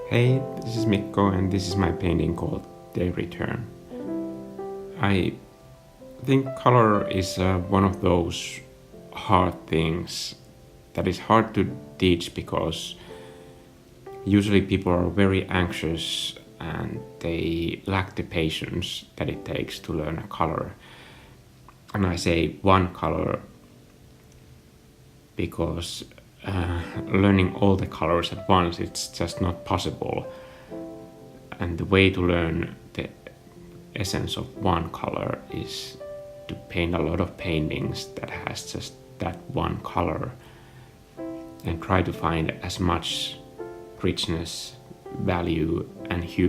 Hey, this is Mikko and this is my painting called Day Return. I think color is one of those hard things that is hard to teach because usually people are very anxious and they lack the patience that it takes to learn a color. And I say one color because learning all the colors at once, it's just not possible. And the way to learn the essence of one color is to paint a lot of paintings that has just that one color and try to find as much richness, value and hue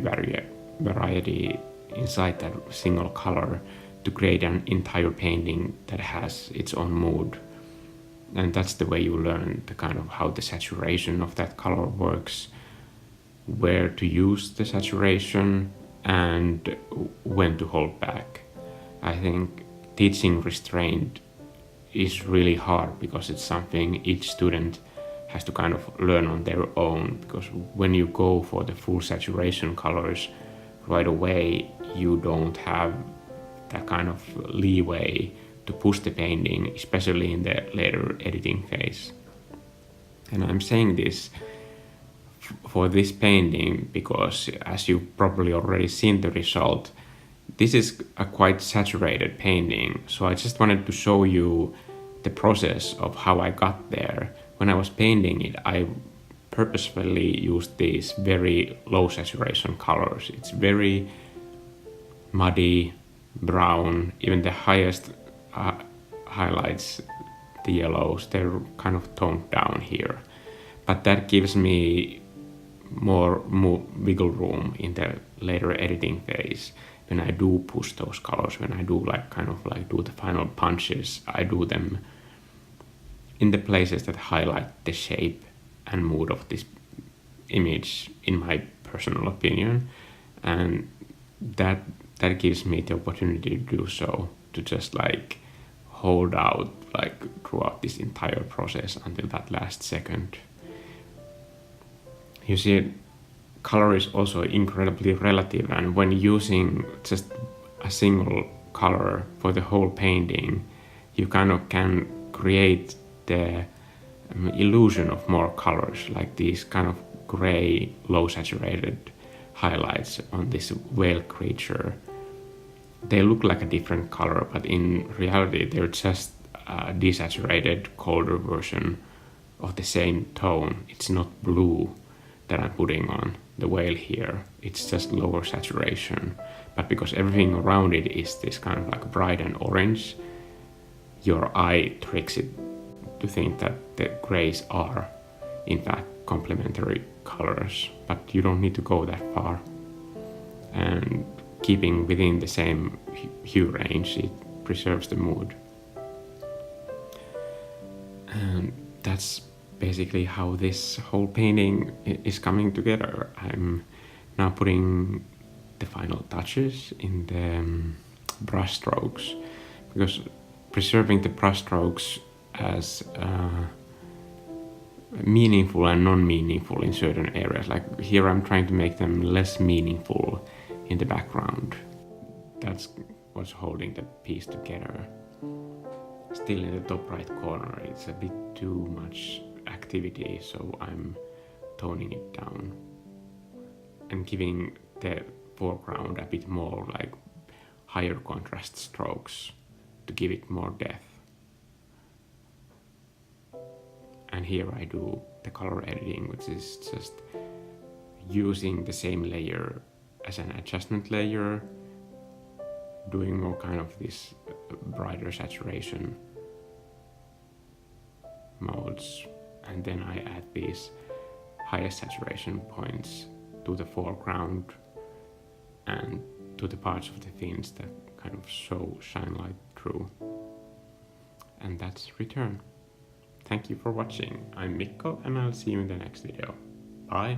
variety inside that single color to create an entire painting that has its own mood. And that's the way you learn the kind of how the saturation of that color works, where to use the saturation and when to hold back. I think teaching restraint is really hard because it's something each student has to kind of learn on their own, because when you go for the full saturation colors right away, you don't have that kind of leeway to push the painting, especially in the later editing phase. And I'm saying this for this painting because, as you've probably already seen the result, this is a quite saturated painting. So I just wanted to show you the process of how I got there. When I was painting it, I purposefully used these very low saturation colors. It's very muddy, brown, even the highest highlights, the yellows, they're kind of toned down here. But that gives me more wiggle room in the later editing phase. When I do push those colors, when I do do the final punches, I do them in the places that highlight the shape and mood of this image, in my personal opinion. And that gives me the opportunity to do so, to just hold out throughout this entire process until that last second. You see, color is also incredibly relative, and when using just a single color for the whole painting, you kind of can create the illusion of more colors, like these kind of gray, low saturated highlights on this whale creature. They look like a different color, but in reality they're just a desaturated, colder version of the same tone. It's not blue that I'm putting on the whale here, it's just lower saturation. But because everything around it is this kind of bright and orange, your eye tricks it to think that the grays are in fact complementary colors, but you don't need to go that far. And keeping within the same hue range, it preserves the mood. And that's basically how this whole painting is coming together. I'm now putting the final touches in the brush strokes, because preserving the brush strokes as meaningful and non-meaningful in certain areas. Like here I'm trying to make them less meaningful in the background. That's what's holding the piece together. Still in the top right corner, it's a bit too much activity, so I'm toning it down and giving the foreground a bit more higher contrast strokes to give it more depth. And here I do the color editing, which is just using the same layer as an adjustment layer, doing more kind of this brighter saturation modes, and then I add these highest saturation points to the foreground and to the parts of the fins that kind of shine light through. And that's Return. Thank you for watching. I'm Mikko and I'll see you in the next video. Bye!